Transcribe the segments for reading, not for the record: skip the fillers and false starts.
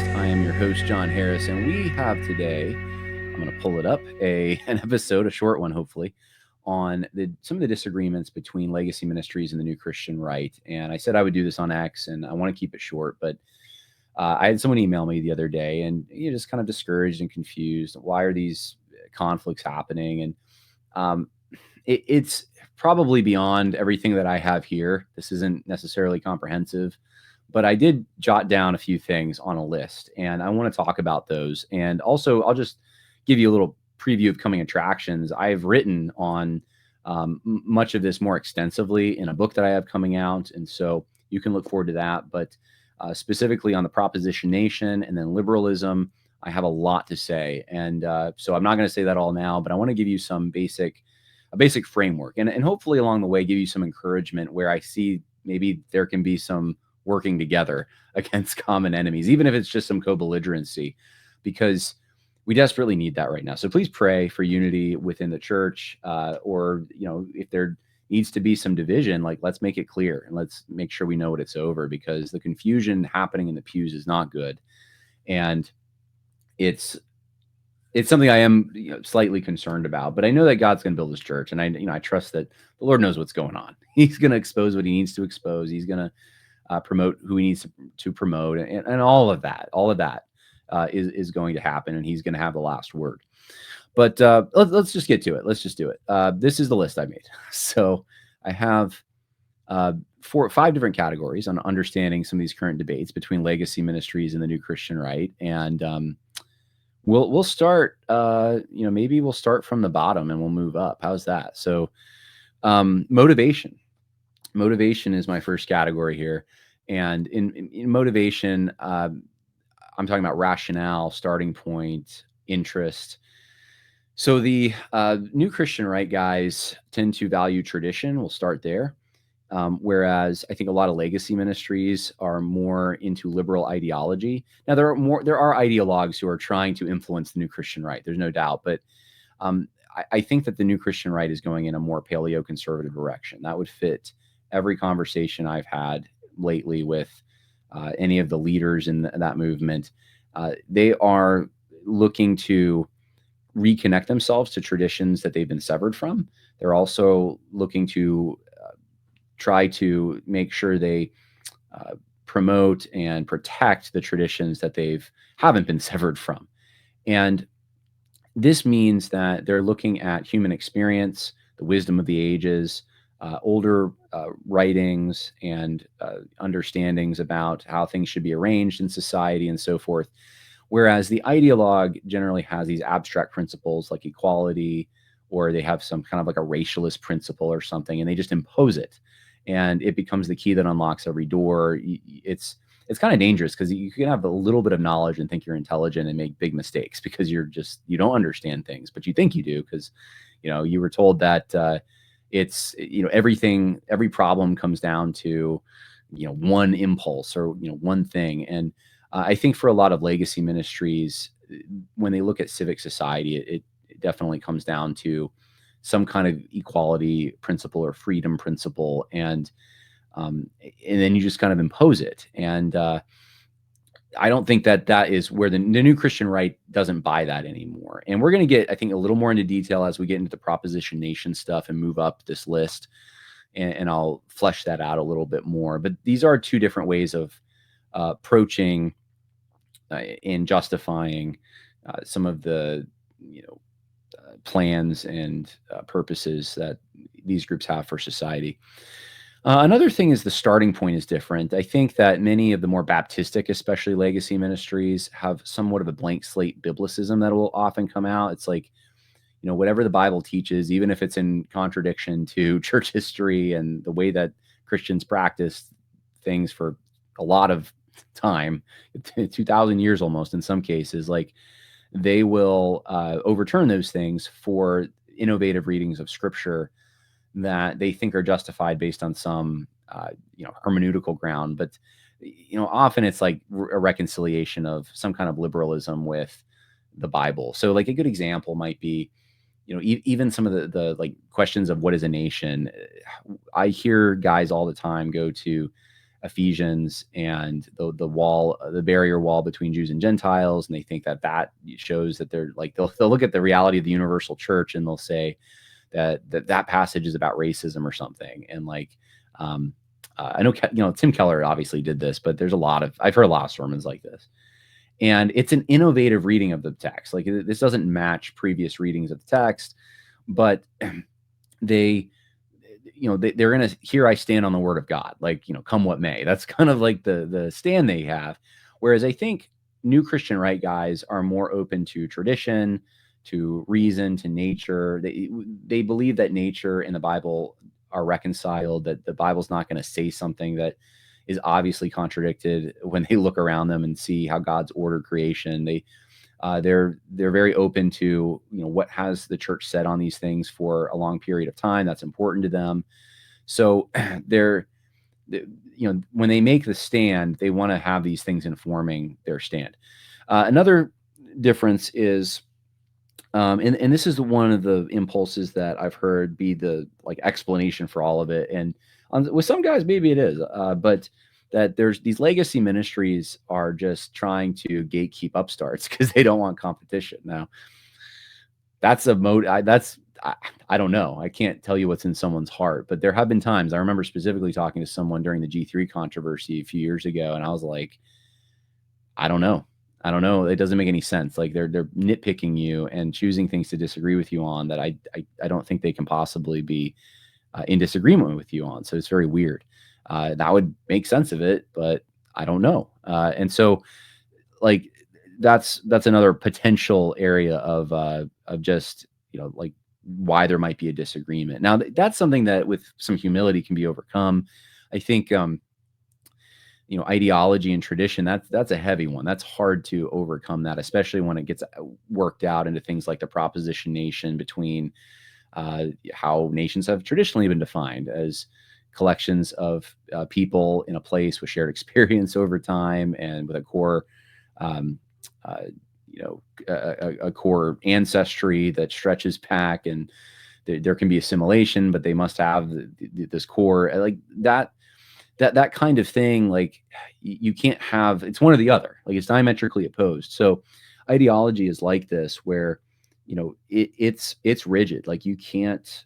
Podcast. I am your host, John Harris, and we have today, I'm going to pull it up, an episode, a short one, hopefully, on some of the disagreements between legacy ministries and the New Christian Right. And I said I would do this on X, and I want to keep it short, but I had someone email me the other day, and just kind of discouraged and confused. Why are these conflicts happening? And it's probably beyond everything that I have here. This isn't necessarily comprehensive, but I did jot down a few things on a list, and I want to talk about those. And also, I'll just give you a little preview of coming attractions. I've written on much of this more extensively in a book that I have coming out, and so you can look forward to that. But specifically on the Proposition Nation and then liberalism, I have a lot to say. And so I'm not going to say that all now, but I want to give you some a basic framework, and hopefully along the way give you some encouragement where I see maybe there can be some working together against common enemies, even if it's just some co-belligerency, because we desperately need that right now. So please pray for unity within the church, or if there needs to be some division, like let's make it clear and let's make sure we know what it's over, because the confusion happening in the pews is not good, and it's something I am slightly concerned about. But I know that God's going to build His church, and I trust that the Lord knows what's going on. He's going to expose what He needs to expose. He's going to promote who He needs to promote, and all of that is going to happen, and He's going to have the last word. But let's just get to it. Let's just do it. This is the list I made. So I have 5 different categories on understanding some of these current debates between legacy ministries and the New Christian Right. And we'll start. Maybe we'll start from the bottom and we'll move up. How's that? So motivation. Motivation is my first category here. And in motivation, I'm talking about rationale, starting point, interest. So the New Christian Right guys tend to value tradition. We'll start there. Whereas I think a lot of legacy ministries are more into liberal ideology. Now there are ideologues who are trying to influence the New Christian Right. There's no doubt, but I think that the New Christian Right is going in a more paleo-conservative direction. That would fit every conversation I've had lately with any of the leaders in that movement. They are looking to reconnect themselves to traditions that they've been severed from. They're also looking to try to make sure they promote and protect the traditions that haven't been severed from. And this means that they're looking at human experience, the wisdom of the ages, older writings and understandings about how things should be arranged in society and so forth. Whereas the ideologue generally has these abstract principles like equality, or they have some kind of like a racialist principle or something, and they just impose it. And it becomes the key that unlocks every door. It's kind of dangerous, because you can have a little bit of knowledge and think you're intelligent and make big mistakes because you don't understand things, but you think you do because you were told that it's every problem comes down to one impulse or one thing. And I think for a lot of legacy ministries, when they look at civic society, it definitely comes down to some kind of equality principle or freedom principle, and then you just kind of impose it. And I don't think that is where the New Christian Right doesn't buy that anymore. And we're going to get, I think, a little more into detail as we get into the Proposition Nation stuff and move up this list, and I'll flesh that out a little bit more. But these are 2 different ways of approaching and justifying some of the plans and purposes that these groups have for society. Another thing is the starting point is different. I think that many of the more Baptistic, especially legacy ministries, have somewhat of a blank slate biblicism that will often come out. It's like, whatever the Bible teaches, even if it's in contradiction to church history and the way that Christians practiced things for a lot of time, 2,000 years almost in some cases, like they will overturn those things for innovative readings of Scripture that they think are justified based on some hermeneutical ground. But often it's like a reconciliation of some kind of liberalism with the Bible. So like a good example might be, even some of the like questions of what is a nation. I hear guys all the time go to Ephesians and the wall, the barrier wall between Jews and Gentiles, and they think that that shows that they're like they'll look at the reality of the universal church and they'll say that passage is about racism or something. And like I know Tim Keller obviously did this, but I've heard a lot of sermons like this, and it's an innovative reading of the text. Like this doesn't match previous readings of the text, but they they're gonna, here I stand on the word of God, like, come what may. That's kind of like the stand they have. Whereas I think new Christian right guys are more open to tradition, to reason, to nature. They believe that nature and the Bible are reconciled, that the Bible's not going to say something that is obviously contradicted when they look around them and see how God's ordered creation. They're very open to what has the church said on these things for a long period of time. That's important to them. So when they make the stand, they want to have these things informing their stand. Another difference is, and this is one of the impulses that I've heard be the like explanation for all of it. And with some guys, maybe it is, but that there's these legacy ministries are just trying to gatekeep upstarts because they don't want competition. Now, that's a mode. I don't know. I can't tell you what's in someone's heart, but there have been times I remember specifically talking to someone during the G3 controversy a few years ago, and I was like, I don't know. It doesn't make any sense. Like they're nitpicking you and choosing things to disagree with you on that I don't think they can possibly be in disagreement with you on. So it's very weird. That would make sense of it, but I don't know. And so like that's another potential area of just, like why there might be a disagreement. Now that's something that with some humility can be overcome. I think, ideology and tradition, that's a heavy one. That's hard to overcome that, especially when it gets worked out into things like the proposition nation, between how nations have traditionally been defined as collections of people in a place with shared experience over time and with a core, a core ancestry that stretches back, and there can be assimilation, but they must have this core, like that kind of thing. Like you can't have, it's one or the other, like it's diametrically opposed. So ideology is like this, where it's rigid. Like you can't,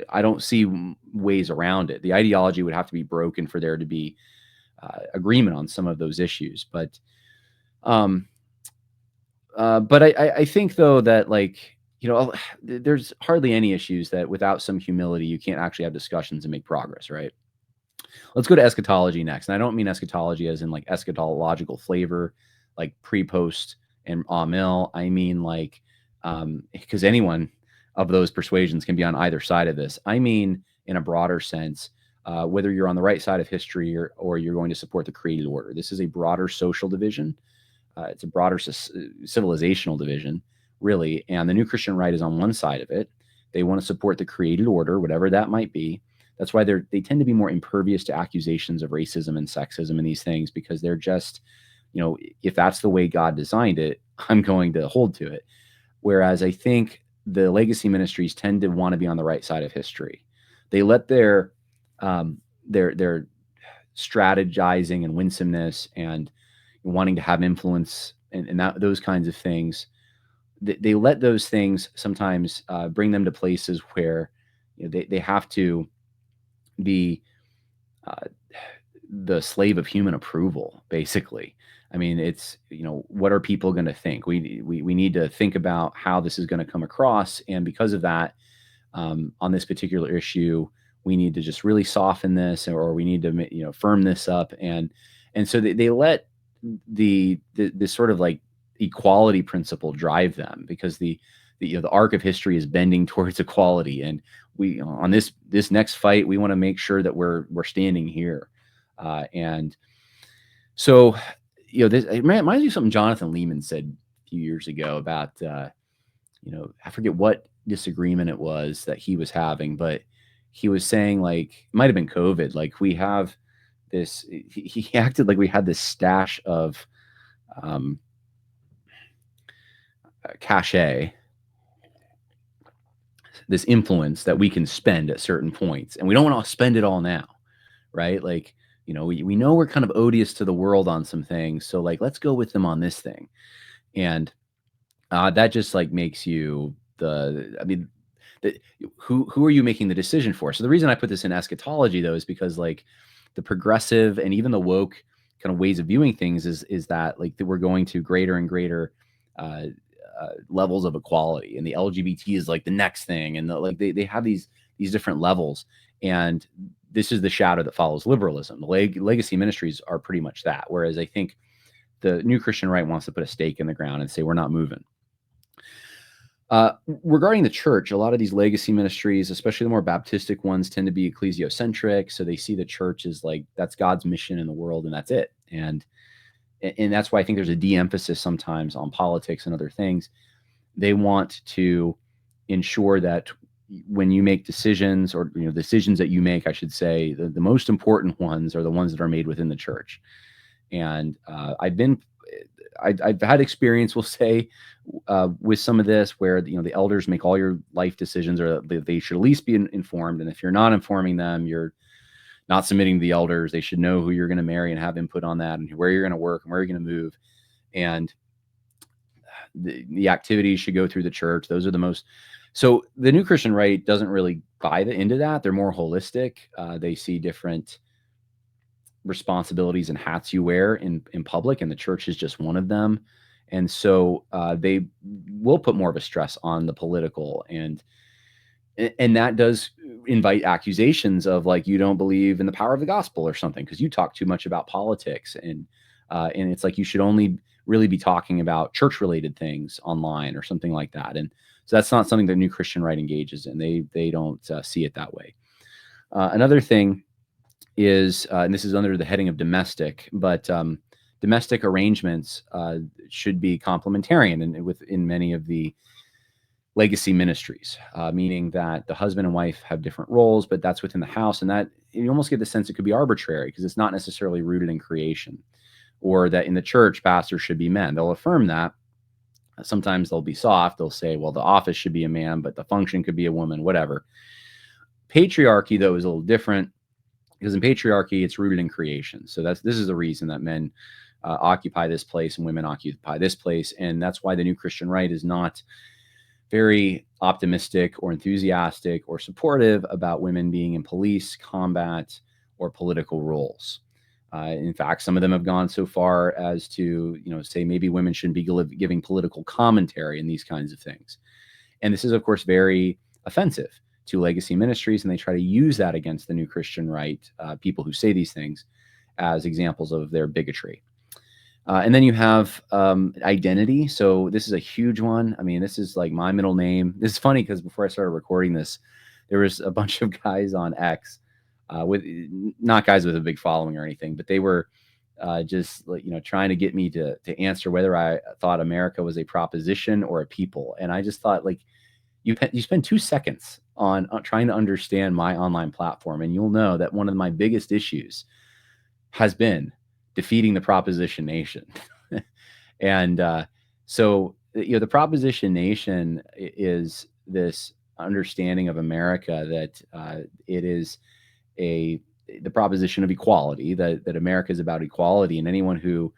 I don't see ways around it. The ideology would have to be broken for there to be agreement on some of those issues. But I think though that, like, there's hardly any issues that without some humility you can't actually have discussions and make progress, right? Let's go to eschatology next. And I don't mean eschatology as in like eschatological flavor, like pre, post, and amil. I mean like, because anyone of those persuasions can be on either side of this. I mean, in a broader sense, whether you're on the right side of history or you're going to support the created order. This is a broader social division. It's a broader civilizational division, really. And the New Christian Right is on one side of it. They want to support the created order, whatever that might be. That's why they tend to be more impervious to accusations of racism and sexism and these things, because they're just, if that's the way God designed it, I'm going to hold to it. Whereas I think the legacy ministries tend to want to be on the right side of history. They let their strategizing and winsomeness and wanting to have influence and those kinds of things, they let those things sometimes bring them to places where they have to be the slave of human approval, basically. I mean, it's, what are people going to think? We need to think about how this is going to come across. And because of that, on this particular issue, we need to just really soften this, or we need to, firm this up. And so they let the sort of like equality principle drive them, because the arc of history is bending towards equality. And we, on this next fight, we want to make sure that we're standing here. And so, this, it reminds me of something Jonathan Lehman said a few years ago about, I forget what disagreement it was that he was having, but he was saying, like, it might've been COVID. Like we have this, he acted like we had this stash of, cachet, this influence that we can spend at certain points, and we don't want to spend it all now, right? Like we know we're kind of odious to the world on some things, so like let's go with them on this thing. And that just like makes you I mean, the, who are you making the decision for? So the reason I put this in eschatology though is because like the progressive and even the woke kind of ways of viewing things is that like that we're going to greater and greater uh, levels of equality, and the LGBT is like the next thing, and like they have these different levels, and this is the shadow that follows liberalism. The legacy ministries are pretty much that, whereas I think the new Christian right wants to put a stake in the ground and say we're not moving. Regarding the church, a lot of these legacy ministries, especially the more Baptistic ones, tend to be ecclesiocentric. So they see the church as like that's God's mission in the world, and that's it. And that's why I think there's a de-emphasis sometimes on politics and other things. They want to ensure that when you make decisions, or decisions that you make, I should say, the most important ones are the ones that are made within the church. And I've had experience, we'll say, with some of this where the elders make all your life decisions, or they should at least be informed. And if you're not informing them, you're not submitting to the elders. They should know who you're going to marry and have input on that, and where you're going to work and where you're going to move. And the activities should go through the church. Those are the most. So the new Christian right doesn't really buy into that. They're more holistic. They see different responsibilities and hats you wear in public, and the church is just one of them. And so they will put more of a stress on the political, and that does invite accusations of like, you don't believe in the power of the gospel or something because you talk too much about politics. And it's like you should only really be talking about church related things online or something like that. And so that's not something that New Christian Right engages in. They don't see it that way. Another thing is, and this is under the heading of domestic, but domestic arrangements should be complementarian in many of the legacy ministries, meaning that the husband and wife have different roles, but that's within the house. And that you almost get the sense it could be arbitrary because it's not necessarily rooted in creation, or that in the church, pastors should be men. They'll affirm that. Sometimes they'll be soft. They'll say, well, the office should be a man, but the function could be a woman, whatever. Patriarchy, though, is a little different because in patriarchy, it's rooted in creation. So this is the reason that men occupy this place and women occupy this place. And that's why the New Christian Right is not very optimistic or enthusiastic or supportive about women being in police, combat, or political roles. In fact, some of them have gone so far as to, say maybe women shouldn't be giving political commentary and these kinds of things. And this is, of course, very offensive to legacy ministries, and they try to use that against the New Christian Right, people who say these things, as examples of their bigotry. And then you have identity. So this is a huge one. I mean, this is like my middle name. This is funny because before I started recording this, there was a bunch of guys on X, with not guys with a big following or anything, but they were just like, trying to get me to answer whether I thought America was a proposition or a people. And I just thought, like, you spend 2 seconds on trying to understand my online platform, and you'll know that one of my biggest issues has been defeating the proposition nation. And so, the proposition nation is this understanding of America that it is the proposition of equality, that America is about equality, and anyone who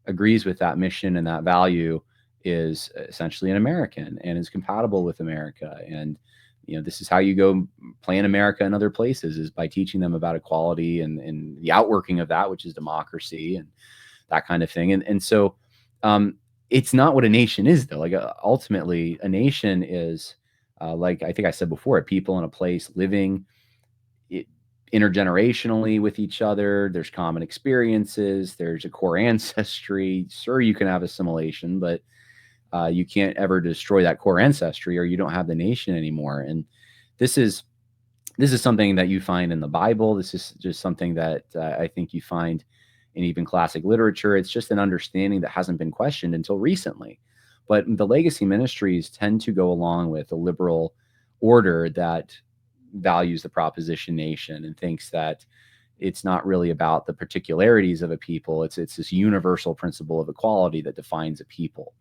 agrees with that mission and that value is essentially an American and is compatible with America. And this is how you go plan America in other places, is by teaching them about equality and the outworking of that, which is democracy and that kind of thing. And so it's not what a nation is, though. Like ultimately, a nation is like I think I said before, a people in a place living intergenerationally with each other. There's common experiences. There's a core ancestry. Sure, you can have assimilation, but you can't ever destroy that core ancestry, or you don't have the nation anymore. And this is something that you find in the Bible. This is just something that I think you find in even classic literature. It's just an understanding that hasn't been questioned until recently. But the legacy ministries tend to go along with a liberal order that values the proposition nation and thinks that it's not really about the particularities of a people. It's this universal principle of equality that defines a people.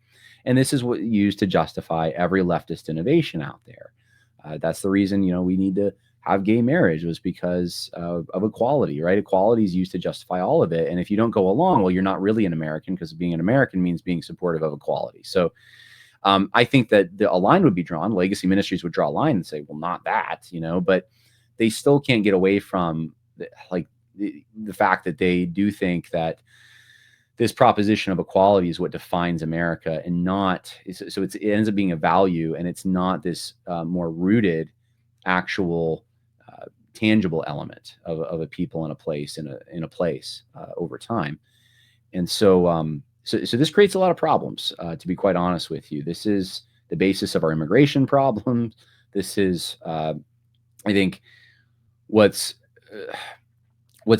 And this is what used to justify every leftist innovation out there. That's the reason, we need to have gay marriage was because of equality, right? Equality is used to justify all of it. And if you don't go along, well, you're not really an American, because being an American means being supportive of equality. So I think that a line would be drawn. Legacy Ministries would draw a line and say, well, not that, but they still can't get away from the fact that they do think that this proposition of equality is what defines America, and not, so it ends up being a value, and it's not this more rooted, actual, tangible element of a people in a place, in a place over time. And so, so this creates a lot of problems, to be quite honest with you. This is the basis of our immigration problems. This is, I think, what's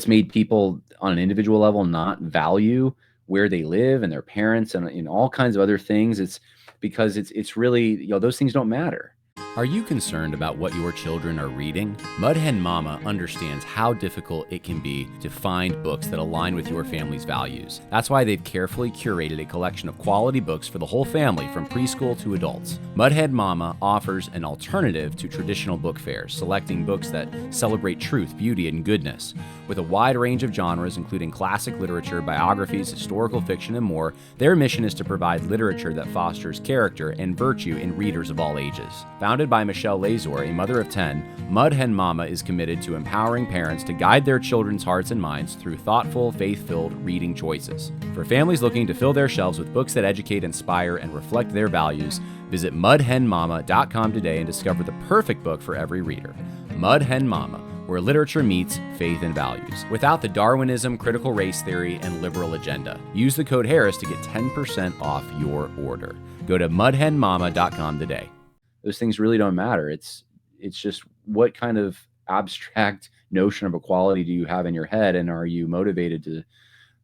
made people on an individual level not value where they live and their parents and all kinds of other things. It's because it's really, those things don't matter. Are you concerned about what your children are reading? Mudhen Mama understands how difficult it can be to find books that align with your family's values. That's why they've carefully curated a collection of quality books for the whole family, from preschool to adults. Mudhead Mama offers an alternative to traditional book fairs, selecting books that celebrate truth, beauty, and goodness. With a wide range of genres, including classic literature, biographies, historical fiction, and more, their mission is to provide literature that fosters character and virtue in readers of all ages. Founded by Michelle Lazor, a mother of 10, Mudhen Mama is committed to empowering parents to guide their children's hearts and minds through thoughtful, faith-filled reading choices. For families looking to fill their shelves with books that educate, inspire, and reflect their values, visit mudhenmama.com today and discover the perfect book for every reader. Mudhen Mama, where literature meets faith and values, without the Darwinism, critical race theory, and liberal agenda. Use the code Harris to get 10% off your order. Go to mudhenmama.com today. Those things really don't matter. It's just, what kind of abstract notion of equality do you have in your head, and are you motivated to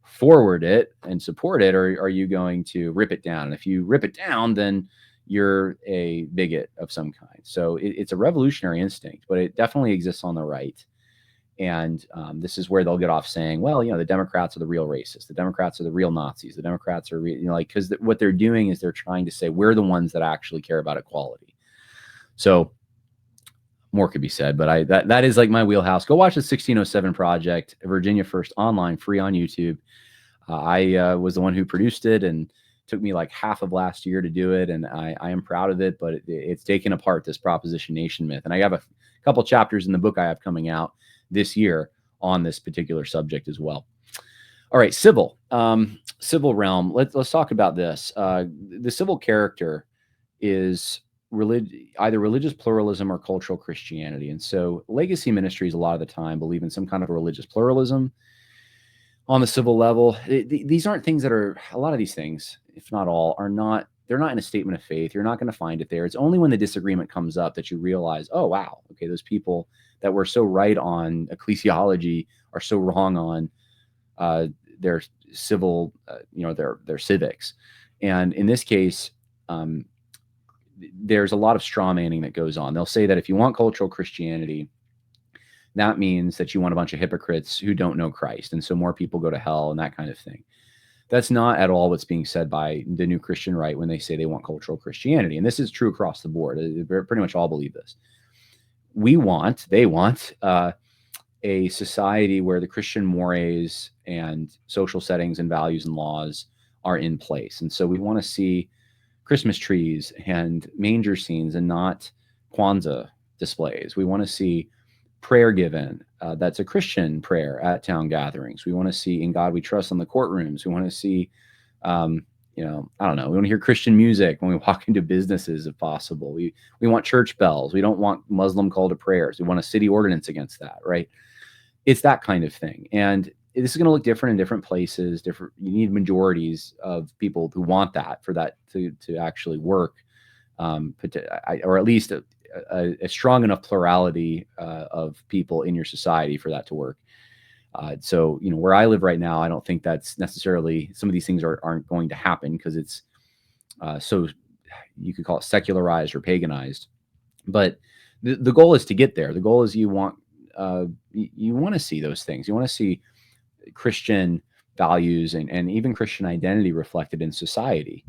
forward it and support it, or are you going to rip it down? And if you rip it down, then you're a bigot of some kind. So it's a revolutionary instinct, but it definitely exists on the right. And this is where they'll get off saying, well, the Democrats are the real racists. The Democrats are the real Nazis. The Democrats are, because what they're doing is they're trying to say we're the ones that actually care about equality. So more could be said, but that is like my wheelhouse. Go watch the 1607 Project, Virginia First, online, free on YouTube. I was the one who produced it, and took me like half of last year to do it. And I am proud of it, but it's taken apart this Proposition Nation myth. And I have a couple chapters in the book I have coming out this year on this particular subject as well. All right, civil realm. Let's talk about this. The civil character is either religious pluralism or cultural Christianity. And so legacy ministries a lot of the time believe in some kind of religious pluralism on the civil level. These aren't things that are, a lot of these things, if not all, they're not in a statement of faith. You're not going to find it there. It's only when the disagreement comes up that you realize, oh, wow, okay, those people that were so right on ecclesiology are so wrong on their civil, their civics. And in this case, there's a lot of straw manning that goes on. They'll say that if you want cultural Christianity, that means that you want a bunch of hypocrites who don't know Christ, and so more people go to hell and that kind of thing. That's not at all what's being said by the new Christian right when they say they want cultural Christianity. And this is true across the board. They pretty much all believe this. They want a society where the Christian mores and social settings and values and laws are in place. And so we want to see Christmas trees and manger scenes and not Kwanzaa displays. We want to see prayer given that's a Christian prayer at town gatherings. We want to see In God We Trust on the courtrooms. We want to see, I don't know. We want to hear Christian music when we walk into businesses if possible. We want church bells. We don't want Muslim call to prayers. We want a city ordinance against that, right? It's that kind of thing. And this is going to look different in different places. You need majorities of people who want that for that to actually work, or at least a strong enough plurality of people in your society for that to work. So, where I live right now, I don't think that's necessarily, some of these things aren't going to happen because it's so, you could call it secularized or paganized. But the goal is to get there. The goal is you want to see those things. You want to see Christian values and even Christian identity reflected in society.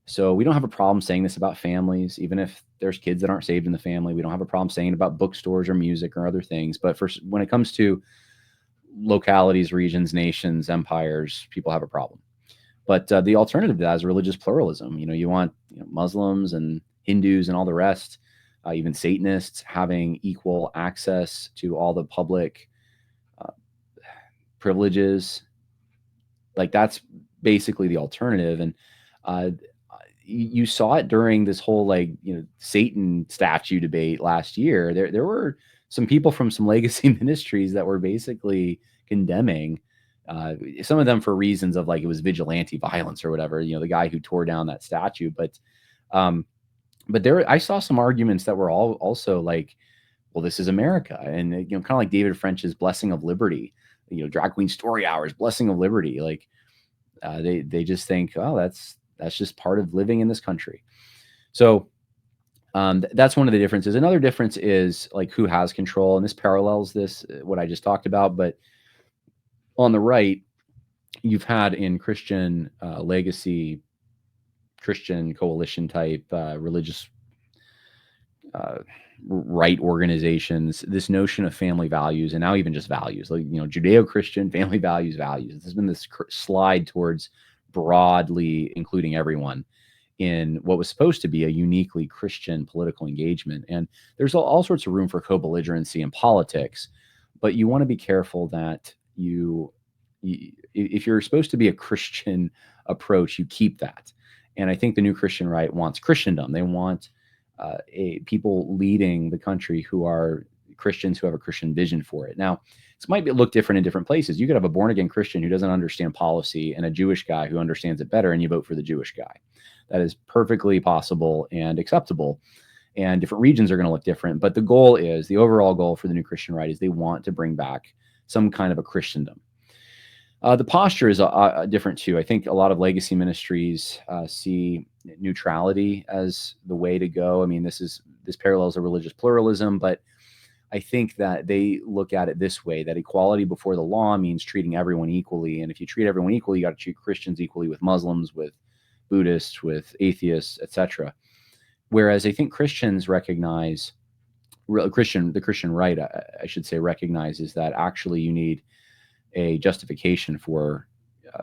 So we don't have a problem saying this about families, even if there's kids that aren't saved in the family. We don't have a problem saying about bookstores or music or other things. But when it comes to localities, regions, nations, empires, people have a problem. But the alternative to that is religious pluralism. You want Muslims and Hindus and all the rest, even Satanists, having equal access to all the public uh, privileges. Like, that's basically the alternative. And uh, you saw it during this whole Satan statue debate last year. There were some people from some legacy ministries that were basically condemning some of them for reasons of, like, it was vigilante violence or whatever, the guy who tore down that statue. Um, but there, I saw some arguments that were all also like, well, this is America. And, kind of like David French's Blessing of Liberty, Drag Queen Story Hours, Blessing of Liberty. Like, they just think, oh, that's just part of living in this country. So that's one of the differences. Another difference is like who has control. And this parallels what I just talked about. But on the right, you've had in Christian legacy, Christian coalition type religious right organizations, this notion of family values, and now even just values, like, Judeo-Christian family values. There's been this slide towards broadly including everyone in what was supposed to be a uniquely Christian political engagement. And there's all sorts of room for co-belligerency in politics, but you want to be careful that if you're supposed to be a Christian approach, you keep that. And I think the new Christian right wants Christendom. They want people leading the country who are Christians, who have a Christian vision for it. Now, this might look different in different places. You could have a born-again Christian who doesn't understand policy and a Jewish guy who understands it better, and you vote for the Jewish guy. That is perfectly possible and acceptable. And different regions are going to look different. But the overall goal for the new Christian right is they want to bring back some kind of a Christendom. The posture is different too. I think a lot of legacy ministries see neutrality as the way to go. I mean, this parallels a religious pluralism, but I think that they look at it this way, that equality before the law means treating everyone equally. And if you treat everyone equally, you got to treat Christians equally with Muslims, with Buddhists, with atheists, etc. Whereas I think Christians recognize, the Christian right, I should say, recognizes that actually you need a justification for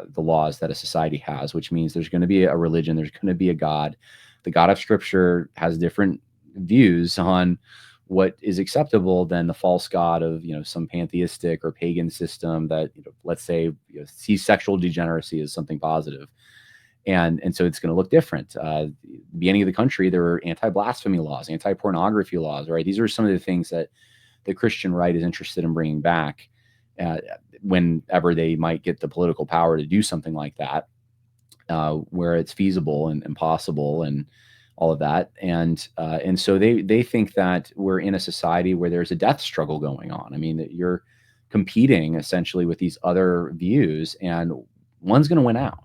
the laws that a society has, which means there's going to be a religion, there's going to be a God. The God of Scripture has different views on what is acceptable than the false god of some pantheistic or pagan system that let's say sees sexual degeneracy as something positive, and so it's going to look different. Beginning of the country, there were anti-blasphemy laws, anti-pornography laws, right? These are some of the things that the Christian right is interested in bringing back whenever they might get the political power to do something like that, where it's feasible and possible and all of that. And so they think that we're in a society where there's a death struggle going on. I mean, that you're competing essentially with these other views, and one's going to win out.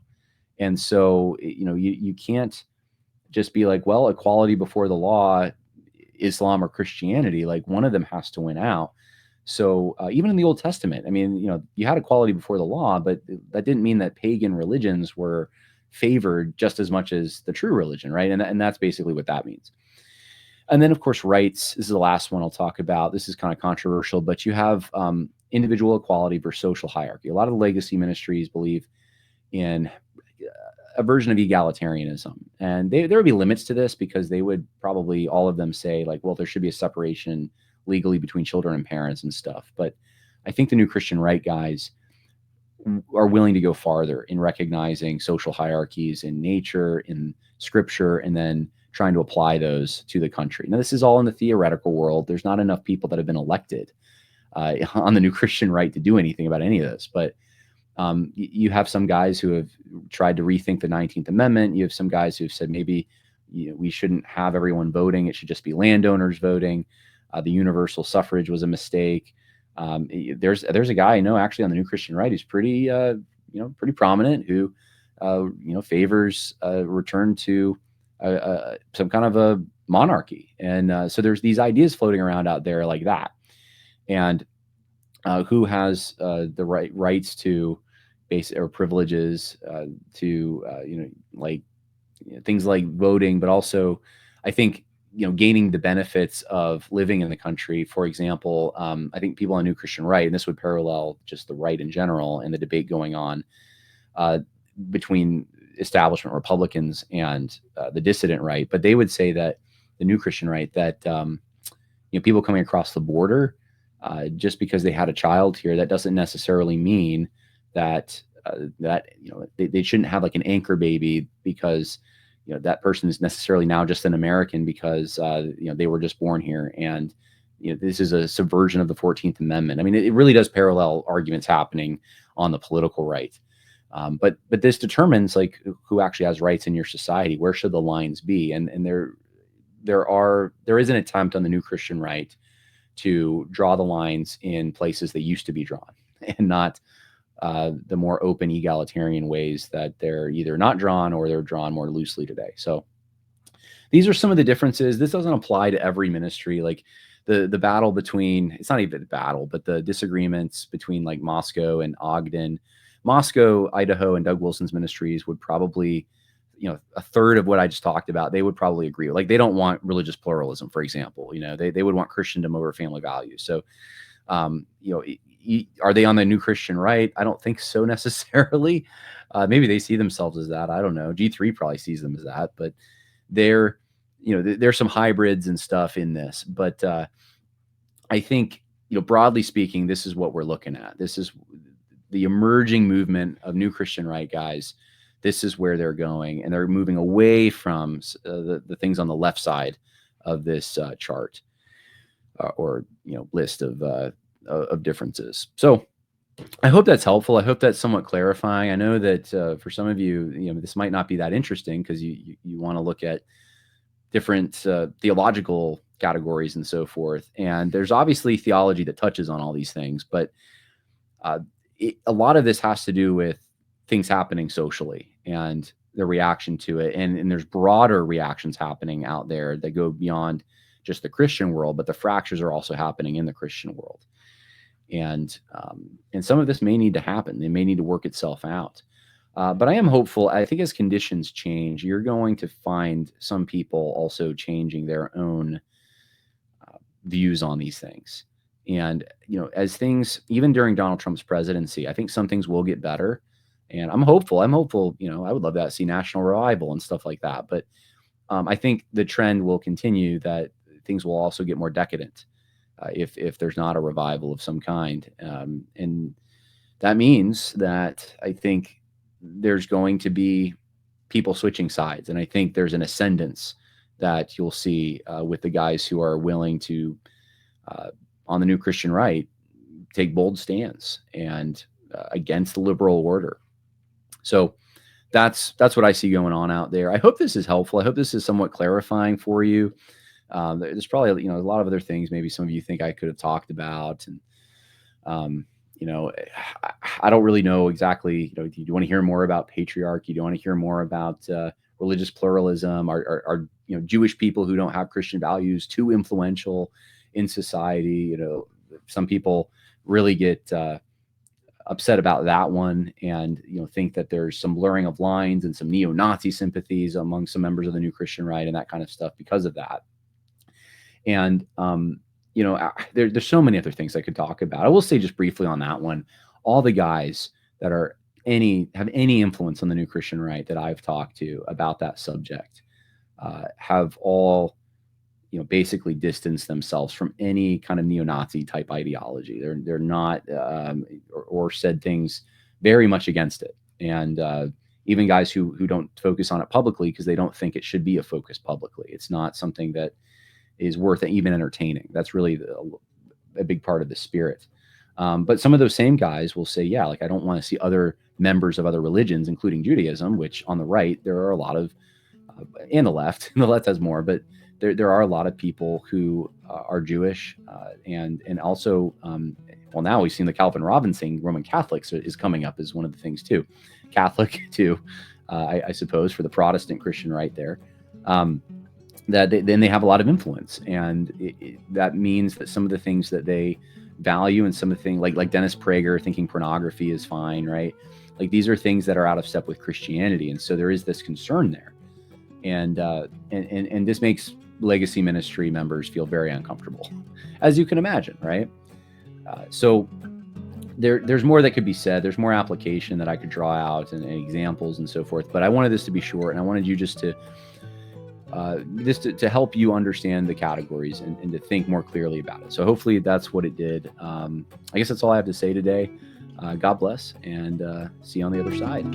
And so, you can't just be like, well, equality before the law, Islam or Christianity, like one of them has to win out. So even in the Old Testament, I mean, you had equality before the law, but that didn't mean that pagan religions were favored just as much as the true religion, right? And that's basically what that means. And then, of course, rights. This is the last one I'll talk about. This is kind of controversial, but you have individual equality versus social hierarchy. A lot of the legacy ministries believe in a version of egalitarianism, and there would be limits to this because they would probably all of them say like, well, there should be a separation legally between children and parents and stuff. But I think the new Christian right guys are willing to go farther in recognizing social hierarchies in nature, in Scripture, and then trying to apply those to the country. Now, this is all in the theoretical world. There's not enough people that have been elected on the new Christian right to do anything about any of this. But you have some guys who have tried to rethink the 19th Amendment. You have some guys who've said maybe we shouldn't have everyone voting. It should just be landowners voting. The universal suffrage was a mistake. There's a guy I know actually on the new Christian right who's pretty pretty prominent, who favors return to some kind of a monarchy. And so there's these ideas floating around out there like that. And who has the rights to base or privileges to things like voting, but also I think gaining the benefits of living in the country. For example, I think people on New Christian Right, and this would parallel just the right in general and the debate going on between establishment Republicans and the dissident right, but they would say that the New Christian Right, that people coming across the border, just because they had a child here, that doesn't necessarily mean that they shouldn't have like an anchor baby because that person is necessarily now just an American because they were just born here, and this is a subversion of the 14th Amendment. I mean, it really does parallel arguments happening on the political right, but this determines like who actually has rights in your society. Where should the lines be? And there is an attempt on the New Christian Right to draw the lines in places they used to be drawn, and not the more open egalitarian ways that they're either not drawn or they're drawn more loosely today. So these are some of the differences. This doesn't apply to every ministry. Like the battle between, it's not even a battle, but the disagreements between like Moscow and Ogden. Moscow, Idaho, and Doug Wilson's ministries would probably, a third of what I just talked about, they would probably agree with. Like they don't want religious pluralism, for example. They would want Christendom over family values. So, are they on the New Christian Right? I don't think so necessarily. Maybe they see themselves as that. I don't know. G3 probably sees them as that, but there's some hybrids and stuff in this. But I think, broadly speaking, this is what we're looking at. This is the emerging movement of New Christian Right guys. This is where they're going, and they're moving away from the things on the left side of this chart or list of differences. So I hope that's helpful. I hope that's somewhat clarifying. I know that for some of you, this might not be that interesting because you want to look at different theological categories and so forth. And there's obviously theology that touches on all these things, but a lot of this has to do with things happening socially and the reaction to it. And there's broader reactions happening out there that go beyond just the Christian world, but the fractures are also happening in the Christian world. And some of this may need to happen. It may need to work itself out. But I am hopeful. I think as conditions change, you're going to find some people also changing their own views on these things. And, as things, even during Donald Trump's presidency, I think some things will get better. And I'm hopeful. I would love to see national revival and stuff like that. But I think the trend will continue that things will also get more decadent if there's not a revival of some kind. And that means that I think there's going to be people switching sides. And I think there's an ascendance that you'll see with the guys who are willing to, on the New Christian Right, take bold stands and against the liberal order. So that's what I see going on out there. I hope this is helpful. I hope this is somewhat clarifying for you. There's probably, a lot of other things maybe some of you think I could have talked about. And, I don't really know exactly, do you want to hear more about patriarchy? Do you want to hear more about religious pluralism? Are Jewish people who don't have Christian values too influential in society? Some people really get upset about that one and, think that there's some blurring of lines and some neo-Nazi sympathies among some members of the New Christian Right and that kind of stuff because of that. And, there's so many other things I could talk about. I will say just briefly on that one, all the guys that have any influence on the New Christian Right that I've talked to about that subject have all, basically distanced themselves from any kind of neo-Nazi type ideology. They're not, or said things very much against it. And even guys who don't focus on it publicly because they don't think it should be a focus publicly. It's not something that is worth even entertaining. That's really a big part of the spirit. But some of those same guys will say, yeah, like I don't want to see other members of other religions, including Judaism, which on the right, there are a lot of, and the left has more, but there are a lot of people who are Jewish and also, well, now we've seen the Calvin Robinson Roman Catholics is coming up as one of the things too. Catholic too, I suppose, for the Protestant Christian right there. Then they have a lot of influence, and that means that some of the things that they value and some of the things like Dennis Prager thinking pornography is fine, right? Like these are things that are out of step with Christianity, and so there is this concern there, and this makes legacy ministry members feel very uncomfortable, as you can imagine, right? So there's more that could be said. There's more application that I could draw out and examples and so forth. But I wanted this to be short, and I wanted you just to help you understand the categories and to think more clearly about it. So hopefully that's what it did. I guess that's all I have to say today. God bless, and see you on the other side.